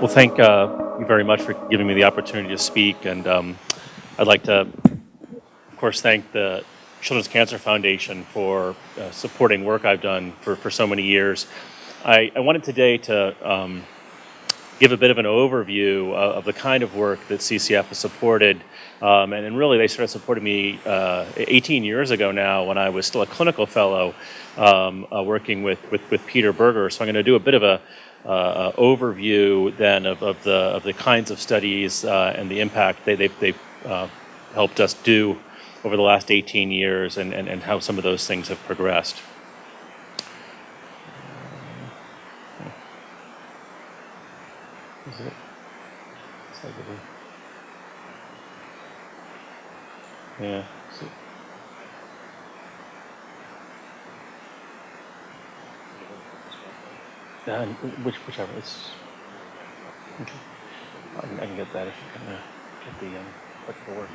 Well, thank you very much for giving me the opportunity to speak, and I'd like to, of course, thank the Children's Cancer Foundation for supporting work I've done for so many years. I wanted today to give a bit of an overview of the kind of work that CCF has supported, and really they started supporting me 18 years ago now when I was still a clinical fellow working with Peter Berger. So I'm going to do a bit of a overview then of the kinds of studies and the impact they've helped us do over the last 18 years and how some of those things have progressed. Is it? It's like yeah. Whichever. It's. Okay. I can get that if you can get the click to work.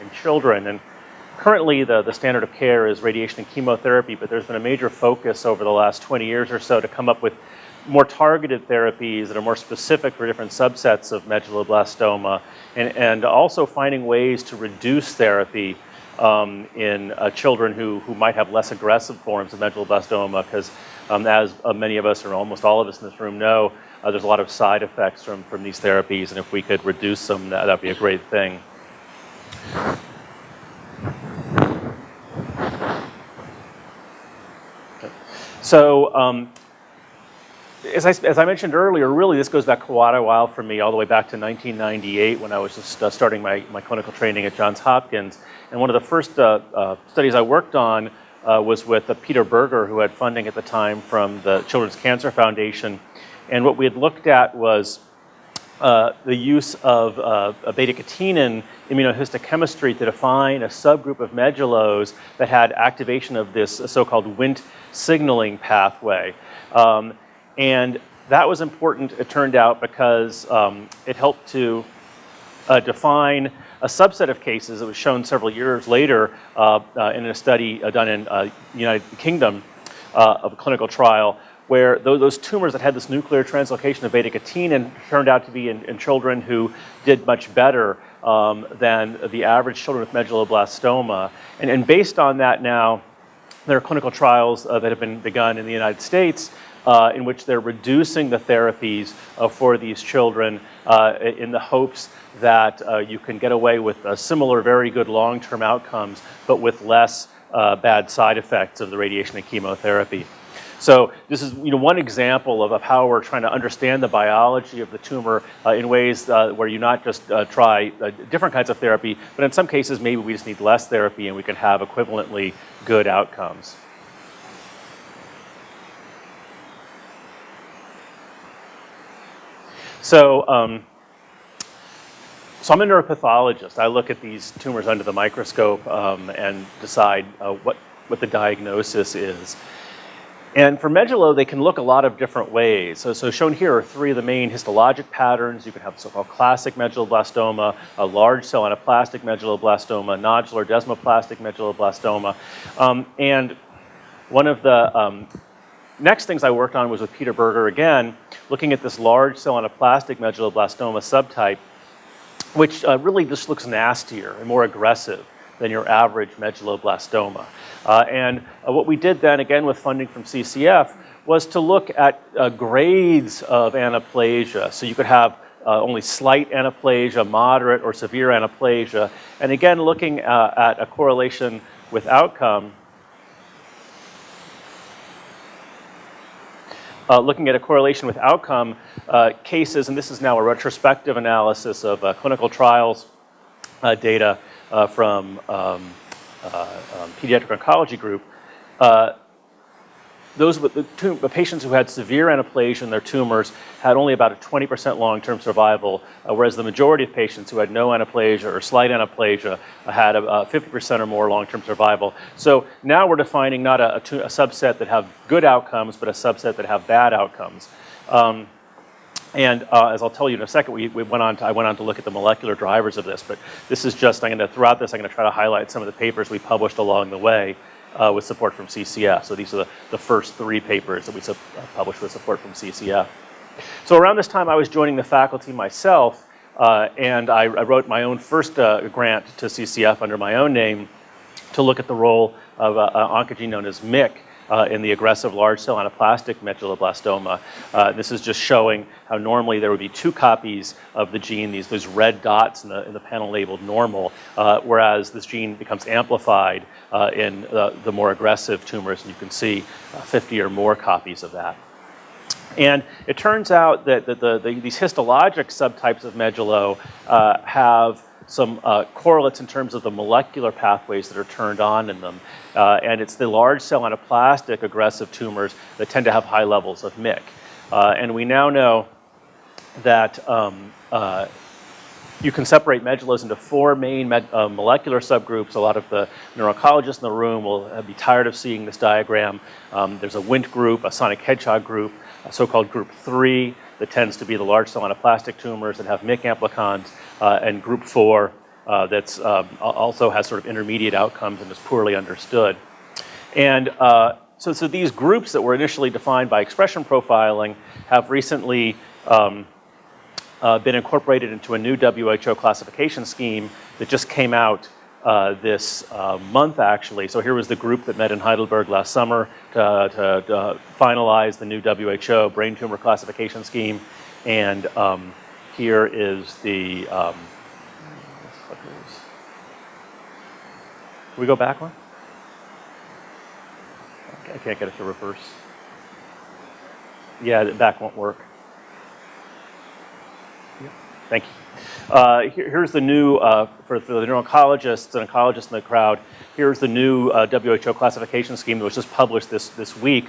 In children, and currently the standard of care is radiation and chemotherapy, but there's been a major focus over the last 20 years or so to come up with more targeted therapies that are more specific for different subsets of medulloblastoma, and also finding ways to reduce therapy in children who might have less aggressive forms of medulloblastoma, because as many of us, or almost all of us in this room know, there's a lot of side effects from these therapies, and if we could reduce them, that'd be a great thing. So, as I mentioned earlier, really this goes back quite a while for me, all the way back to 1998 when I was just starting my clinical training at Johns Hopkins. And one of the first studies I worked on was with Peter Berger, who had funding at the time from the Children's Cancer Foundation. And what we had looked at was the use of beta-catenin immunohistochemistry to define a subgroup of medullos that had activation of this so-called Wnt signaling pathway. And that was important, it turned out, because it helped to define a subset of cases that was shown several years later in a study done in the United Kingdom of a clinical trial, where those tumors that had this nuclear translocation of beta-catenin turned out to be in children who did much better than the average children with medulloblastoma. And based on that now, there are clinical trials that have been begun in the United States in which they're reducing the therapies for these children in the hopes that you can get away with similar very good long-term outcomes, but with less bad side effects of the radiation and chemotherapy. So this is one example of how we're trying to understand the biology of the tumor in ways where you not just try different kinds of therapy, but in some cases maybe we just need less therapy and we can have equivalently good outcomes. So I'm a neuropathologist. I look at these tumors under the microscope and decide what the diagnosis is. And for medullo, they can look a lot of different ways. So shown here are three of the main histologic patterns. You can have so-called classic medulloblastoma, a large cell anaplastic medulloblastoma, nodular desmoplastic medulloblastoma. And one of the next things I worked on was with Peter Berger again, looking at this large cell anaplastic medulloblastoma subtype, which really just looks nastier and more aggressive than your average medulloblastoma. And what we did then, again with funding from CCF, was to look at grades of anaplasia. So you could have only slight anaplasia, moderate or severe anaplasia. And again, looking at a correlation with outcome, cases, and this is now a retrospective analysis of clinical trials data from pediatric oncology group, the patients who had severe anaplesia in their tumors had only about a 20% long-term survival, whereas the majority of patients who had no anaplesia or slight anaplesia had a 50% or more long-term survival. So now we're defining not a subset that have good outcomes, but a subset that have bad outcomes. As I'll tell you in a second, I went on to look at the molecular drivers of this, but this is just, throughout this, I'm going to try to highlight some of the papers we published along the way with support from CCF. So these are the first 3 papers that we published with support from CCF. So around this time, I was joining the faculty myself, and I wrote my own first grant to CCF under my own name to look at the role of an oncogene known as MYC in the aggressive large cell anaplastic medulloblastoma. This is just showing how normally there would be 2 copies of the gene, those red dots in the panel labeled normal, whereas this gene becomes amplified in the more aggressive tumors, and you can see 50 or more copies of that. And it turns out that these histologic subtypes of medullo have some correlates in terms of the molecular pathways that are turned on in them. And it's the large cell anaplastic aggressive tumors that tend to have high levels of MYC. And we now know that you can separate medullos into 4 main molecular subgroups. A lot of the neuro-oncologists in the room will be tired of seeing this diagram. There's a Wnt group, a sonic hedgehog group, a so-called group 3 that tends to be the large cell anaplastic tumors that have MYC amplicons, and group 4 that's also has sort of intermediate outcomes and is poorly understood. And so these groups that were initially defined by expression profiling have recently been incorporated into a new WHO classification scheme that just came out this month, actually. So here was the group that met in Heidelberg last summer to finalize the new WHO brain tumor classification scheme. And here is the, can we go back one? Okay, I can't get it to reverse. Yeah, the back won't work. Yeah. Thank you. Here's the new, for the neuro-oncologists and oncologists in the crowd, here's the new WHO classification scheme that was just published this week.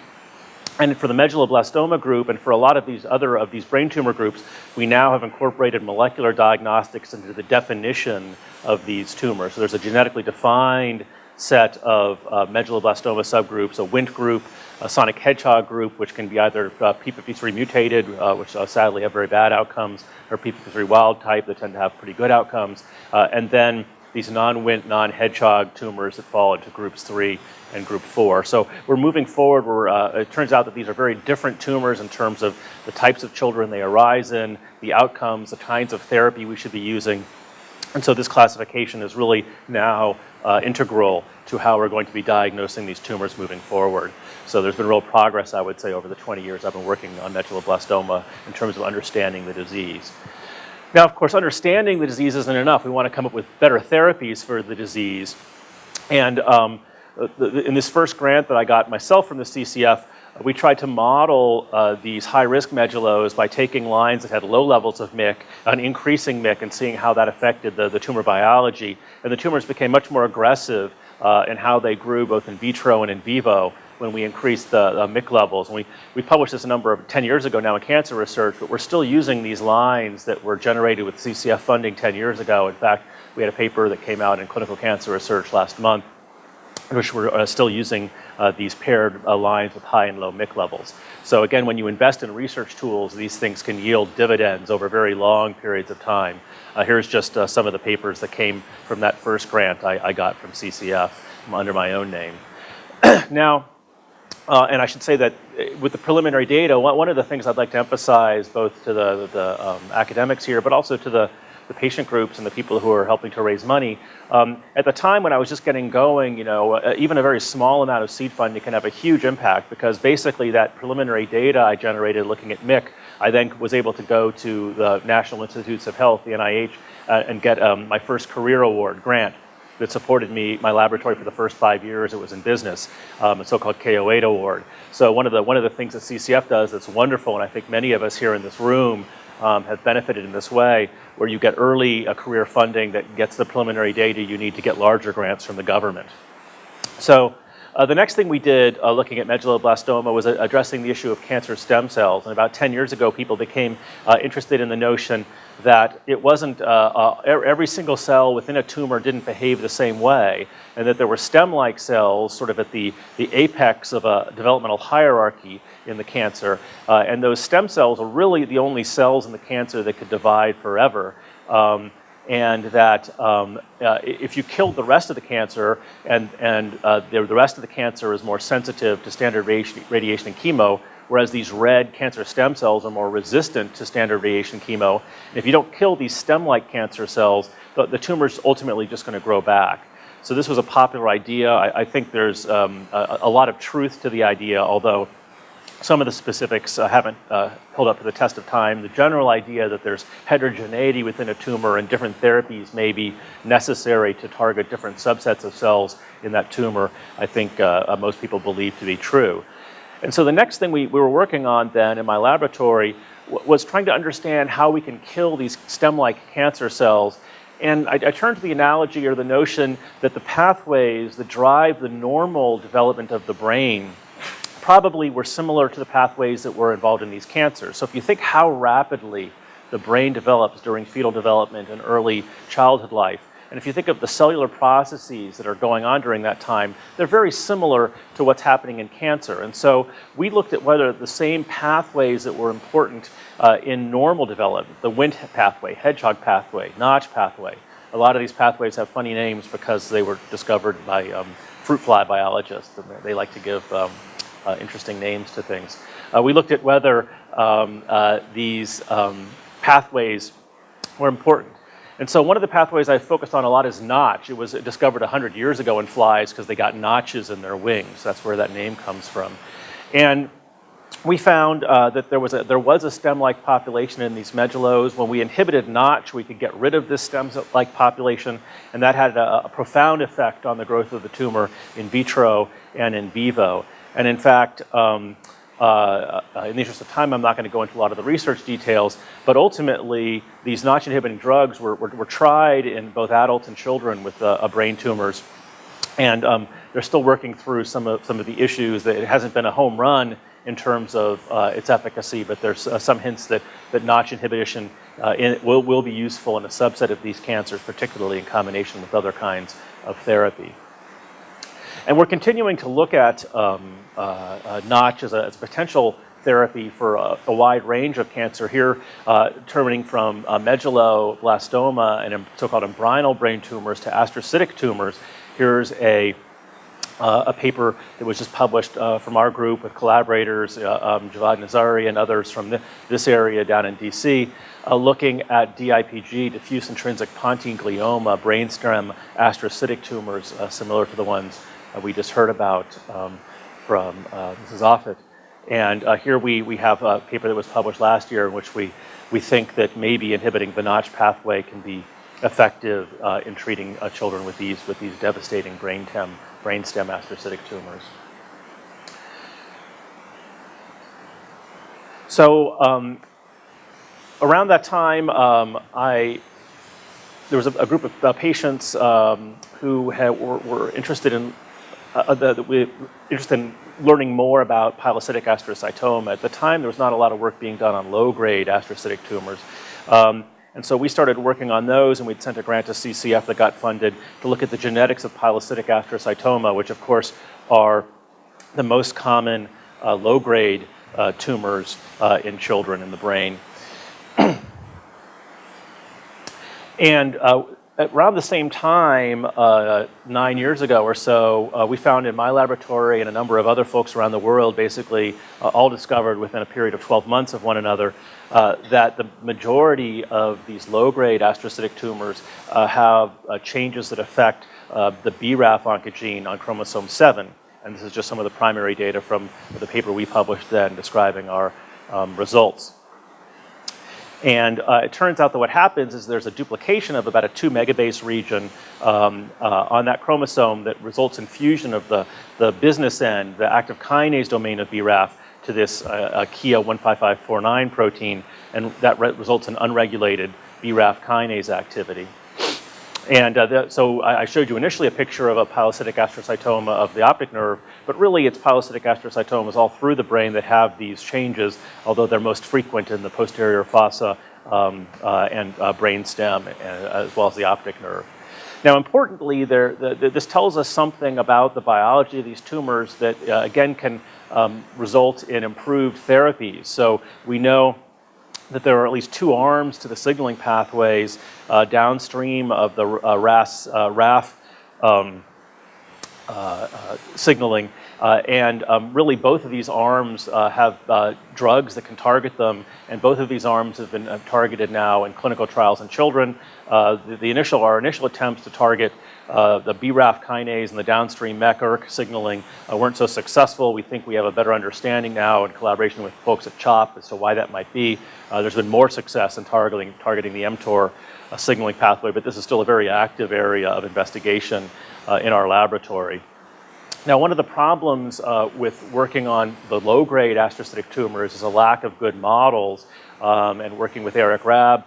And for the medulloblastoma group and for a lot of these other of these brain tumor groups, we now have incorporated molecular diagnostics into the definition of these tumors. So there's a genetically defined set of medulloblastoma subgroups, a Wnt group, a sonic hedgehog group, which can be either p53 mutated, which sadly have very bad outcomes, or p53 wild type that tend to have pretty good outcomes, and then these non-Wnt, non-hedgehog tumors that fall into groups 3 and group 4. So we're moving forward. It turns out that these are very different tumors in terms of the types of children they arise in, the outcomes, the kinds of therapy we should be using. And so this classification is really now integral to how we're going to be diagnosing these tumors moving forward. So there's been real progress, I would say, over the 20 years I've been working on medulloblastoma in terms of understanding the disease. Now, of course, understanding the disease isn't enough. We want to come up with better therapies for the disease. And in this first grant that I got myself from the CCF, we tried to model these high-risk medullos by taking lines that had low levels of MYC and increasing MYC and seeing how that affected the tumor biology. And the tumors became much more aggressive in how they grew both in vitro and in vivo when we increased the MYC levels. And we published this a number of 10 years ago now in cancer research, but we're still using these lines that were generated with CCF funding 10 years ago. In fact, we had a paper that came out in Clinical Cancer Research last month, which we're still using these paired lines with high and low MYC levels. So again, when you invest in research tools, these things can yield dividends over very long periods of time. Here's just some of the papers that came from that first grant I got from CCF under my own name. Now, and I should say that with the preliminary data, one of the things I'd like to emphasize both to the academics here, but also to the patient groups and the people who are helping to raise money. At the time when I was just getting going, even a very small amount of seed funding can have a huge impact, because basically that preliminary data I generated looking at MYC, I then was able to go to the National Institutes of Health, the NIH, and get my first career award grant that supported my laboratory for the first 5 years it was in business, a so-called K08 award. So one of the things that CCF does that's wonderful, and I think many of us here in this room have benefited in this way, where you get early career funding that gets the preliminary data you need to get larger grants from the government. So The next thing we did looking at medulloblastoma was addressing the issue of cancer stem cells. And about 10 years ago, people became interested in the notion that it wasn't every single cell within a tumor didn't behave the same way, and that there were stem-like cells sort of at the apex of a developmental hierarchy in the cancer. And those stem cells are really the only cells in the cancer that could divide forever. And that if you killed the rest of the cancer and the rest of the cancer is more sensitive to standard radiation and chemo, whereas these red cancer stem cells are more resistant to standard radiation and chemo. And if you don't kill these stem-like cancer cells, the tumor's ultimately just going to grow back. So this was a popular idea. I think there's a lot of truth to the idea, although some of the specifics haven't held up to the test of time. The general idea that there's heterogeneity within a tumor and different therapies may be necessary to target different subsets of cells in that tumor, I think most people believe to be true. And so the next thing we were working on then in my laboratory was trying to understand how we can kill these stem-like cancer cells. And I turned to the analogy or the notion that the pathways that drive the normal development of the brain probably were similar to the pathways that were involved in these cancers. So if you think how rapidly the brain develops during fetal development and early childhood life, and if you think of the cellular processes that are going on during that time, they're very similar to what's happening in cancer. And so we looked at whether the same pathways that were important in normal development, the Wnt pathway, hedgehog pathway, Notch pathway. A lot of these pathways have funny names because they were discovered by fruit fly biologists, and they like to give interesting names to things. We looked at whether these pathways were important. And so one of the pathways I focused on a lot is Notch. It was discovered 100 years ago in flies because they got notches in their wings. That's where that name comes from. And we found that there was a stem-like population in these medullos. When we inhibited Notch, we could get rid of this stem-like population, and that had a profound effect on the growth of the tumor in vitro and in vivo. And in fact, in the interest of time, I'm not going to go into a lot of the research details, but ultimately, these Notch-inhibiting drugs were tried in both adults and children with brain tumors. And they're still working through some of the issues. That it hasn't been a home run in terms of its efficacy, but there's some hints that Notch inhibition will be useful in a subset of these cancers, particularly in combination with other kinds of therapy. And we're continuing to look at Notch as a potential therapy for a wide range of cancer here, turning from medulloblastoma and so-called embryonal brain tumors to astrocytic tumors. Here's a paper that was just published from our group with collaborators, Javad Nazari and others from this area down in DC, looking at DIPG, diffuse intrinsic pontine glioma, brainstem astrocytic tumors, similar to the ones we just heard about from Mrs. Offit. And here we have a paper that was published last year in which we think that maybe inhibiting the Notch pathway can be effective in treating children with these devastating brainstem astrocytic tumors. So around that time, there was a group of patients who were interested in learning more about pilocytic astrocytoma. At the time, there was not a lot of work being done on low-grade astrocytic tumors. And so we started working on those, and we'd sent a grant to CCF that got funded to look at the genetics of pilocytic astrocytoma, which of course are the most common low-grade tumors in children in the brain. And around the same time, 9 years ago or so, we found in my laboratory and a number of other folks around the world, basically all discovered within a period of 12 months of one another, that the majority of these low-grade astrocytic tumors have changes that affect the BRAF oncogene on chromosome 7. And this is just some of the primary data from the paper we published then describing our results. And it turns out that what happens is there's a duplication of about a 2 megabase region on that chromosome that results in fusion of the business end, the active kinase domain of BRAF, to this KIA 15549 protein, and that results in unregulated BRAF kinase activity. And so I showed you initially a picture of a pilocytic astrocytoma of the optic nerve, but really it's pilocytic astrocytomas all through the brain that have these changes, although they're most frequent in the posterior fossa and brain stem, as well as the optic nerve. Now, importantly, this tells us something about the biology of these tumors that, again, can result in improved therapies. So we know that there are at least two arms to the signaling pathways downstream of the RAF signaling, and really both of these arms have drugs that can target them, and both of these arms have been targeted now in clinical trials in children. Our initial attempts to target the BRAF kinase and the downstream MEK-ERK signaling weren't so successful. We think we have a better understanding now in collaboration with folks at CHOP as to why that might be. There's been more success in targeting the mTOR signaling pathway, but this is still a very active area of investigation in our laboratory. Now, one of the problems with working on the low-grade astrocytic tumors is a lack of good models, and working with Eric Raab,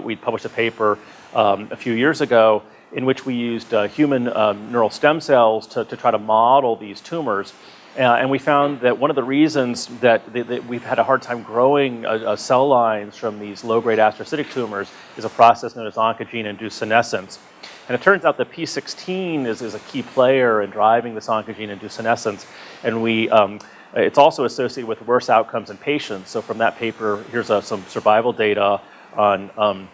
we published a paper a few years ago in which we used human neural stem cells to try to model these tumors. And we found that one of the reasons that we've had a hard time growing cell lines from these low-grade astrocytic tumors is a process known as oncogene-induced senescence. And it turns out that P16 is a key player in driving this oncogene-induced senescence. And it's also associated with worse outcomes in patients. So from that paper, here's some survival data on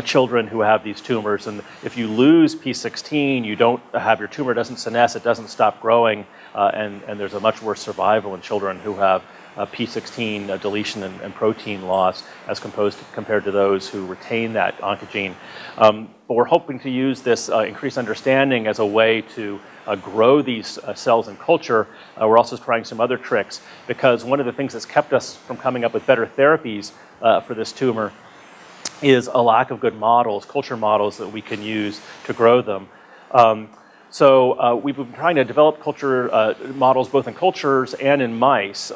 children who have these tumors. And if you lose P16, you don't have, your tumor doesn't senesce, it doesn't stop growing, and there's a much worse survival in children who have P16 deletion and protein loss as compared to those who retain that oncogene. But we're hoping to use this increased understanding as a way to grow these cells in culture. We're also trying some other tricks, because one of the things that's kept us from coming up with better therapies for this tumor is a lack of good models, culture models that we can use to grow them. So we've been trying to develop culture models both in cultures and in mice.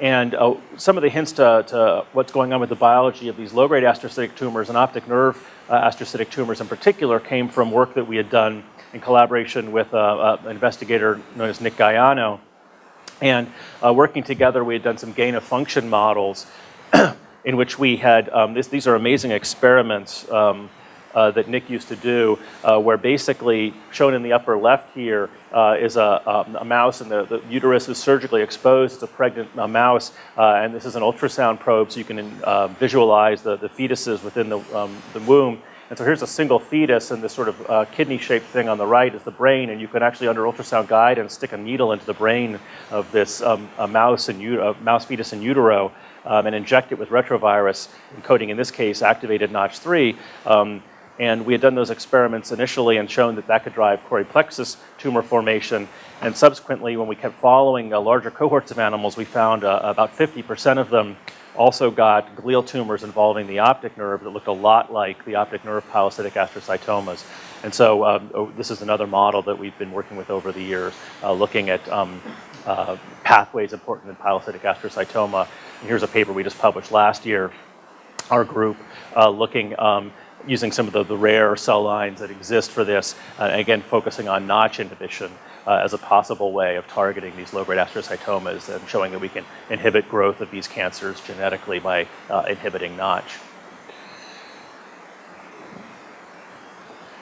And some of the hints to what's going on with the biology of these low-grade astrocytic tumors and optic nerve astrocytic tumors in particular came from work that we had done in collaboration with an investigator known as Nick Gaiano. And working together, we had done some gain-of-function models in which we had, these are amazing experiments that Nick used to do, where basically, shown in the upper left here, is a mouse, and the uterus is surgically exposed. It's a pregnant mouse, and this is an ultrasound probe, so you can visualize the fetuses within the womb. And so here's a single fetus, and this sort of kidney-shaped thing on the right is the brain, and you can actually, under ultrasound guidance, stick a needle into the brain of this mouse fetus in utero, and inject it with retrovirus, encoding, in this case, activated Notch3. And we had done those experiments initially and shown that that could drive chorioplexus tumor formation. And subsequently, when we kept following larger cohorts of animals, we found about 50% of them also got glial tumors involving the optic nerve that looked a lot like the optic nerve pilocytic astrocytomas. And so this is another model that we've been working with over the years, looking at pathways important in pilocytic astrocytoma. And here's a paper we just published last year, our group, looking using some of the rare cell lines that exist for this, again, focusing on Notch inhibition as a possible way of targeting these low-grade astrocytomas and showing that we can inhibit growth of these cancers genetically by inhibiting Notch.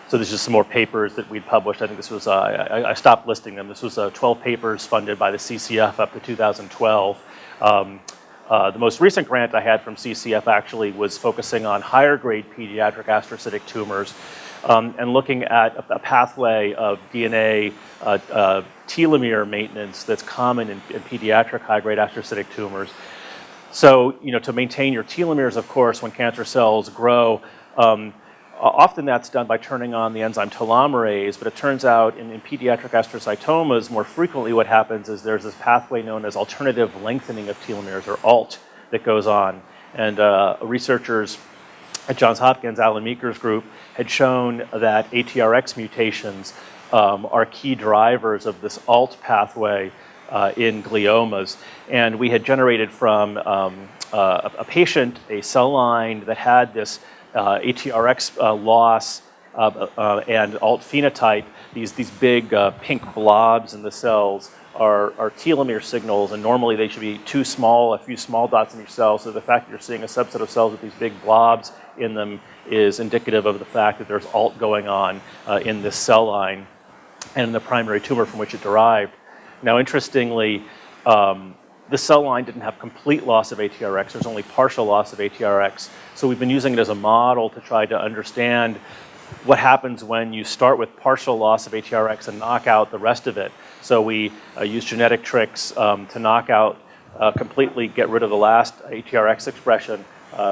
So there's just some more papers that we'd published. I think this was, I stopped listing them. This was 12 papers funded by the CCF up to 2012. The most recent grant I had from CCF actually was focusing on higher grade pediatric astrocytic tumors and looking at a pathway of DNA telomere maintenance that's common in pediatric high grade astrocytic tumors. So, to maintain your telomeres, of course, when cancer cells grow, often that's done by turning on the enzyme telomerase, but it turns out in pediatric astrocytomas, more frequently what happens is there's this pathway known as alternative lengthening of telomeres, or ALT, that goes on. And researchers at Johns Hopkins, Alan Meeker's group, had shown that ATRX mutations are key drivers of this ALT pathway in gliomas. And we had generated from a patient a cell line that had this ATRX loss and alt phenotype, these big pink blobs in the cells are telomere signals, and normally they should be too small, a few small dots in each cell. So the fact that you're seeing a subset of cells with these big blobs in them is indicative of the fact that there's alt going on in this cell line and in the primary tumor from which it derived. Now, interestingly, the cell line didn't have complete loss of ATRX. There's only partial loss of ATRX. So we've been using it as a model to try to understand what happens when you start with partial loss of ATRX and knock out the rest of it. So we use genetic tricks to knock out, completely get rid of the last ATRX expression.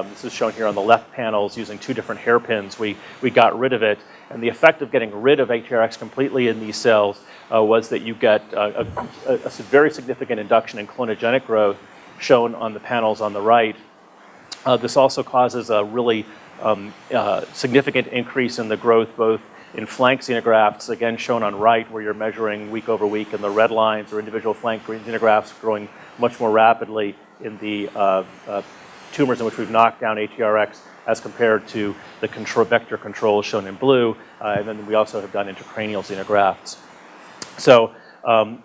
This is shown here on the left panels using 2 different hairpins. We got rid of it, and the effect of getting rid of ATRX completely in these cells was that you get a very significant induction in clonogenic growth, shown on the panels on the right. This also causes a really significant increase in the growth both in flank xenografts, again shown on right, where you're measuring week over week, and the red lines are individual flank xenografts growing much more rapidly in the tumors in which we've knocked down ATRX as compared to the vector controls shown in blue. And then we also have done intracranial xenografts. So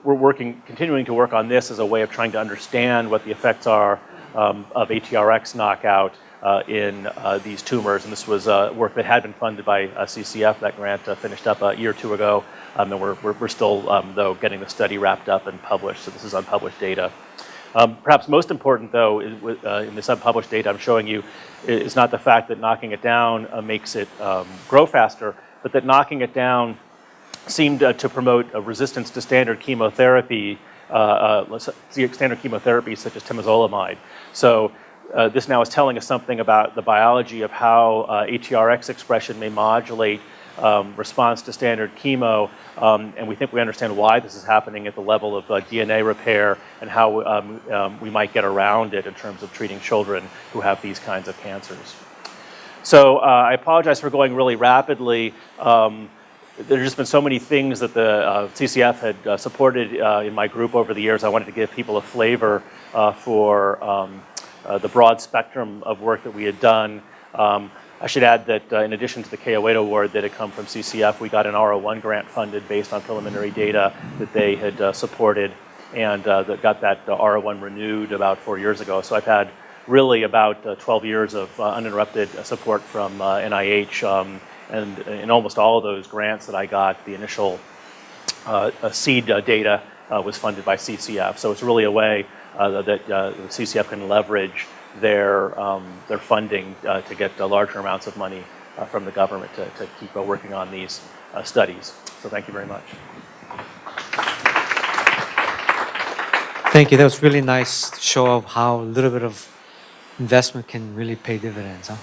we're continuing to work on this as a way of trying to understand what the effects are of ATRX knockout in these tumors. And this was work that had been funded by CCF. That grant finished up a year or 2 ago. And we're still, though, getting the study wrapped up and published. So this is unpublished data. Perhaps most important, though, in this unpublished data I'm showing you, is not the fact that knocking it down makes it grow faster, but that knocking it down seemed to promote a resistance to standard chemotherapy, standard chemotherapy such as temozolomide. So this now is telling us something about the biology of how ATRX expression may modulate response to standard chemo, and we think we understand why this is happening at the level of DNA repair and how we might get around it in terms of treating children who have these kinds of cancers. So I apologize for going really rapidly. There's just been so many things that the CCF had supported in my group over the years. I wanted to give people a flavor for the broad spectrum of work that we had done. I should add that in addition to the K08 award that had come from CCF, we got an R01 grant funded based on preliminary data that they had supported, and that got that R01 renewed about 4 years ago. So I've had really about 12 years of uninterrupted support from NIH, and in almost all of those grants that I got, the initial seed data was funded by CCF. So it's really a way that CCF can leverage their funding to get larger amounts of money from the government to keep working on these studies. So thank you very much. Thank you. That was really nice show of how a little bit of investment can really pay dividends. Huh?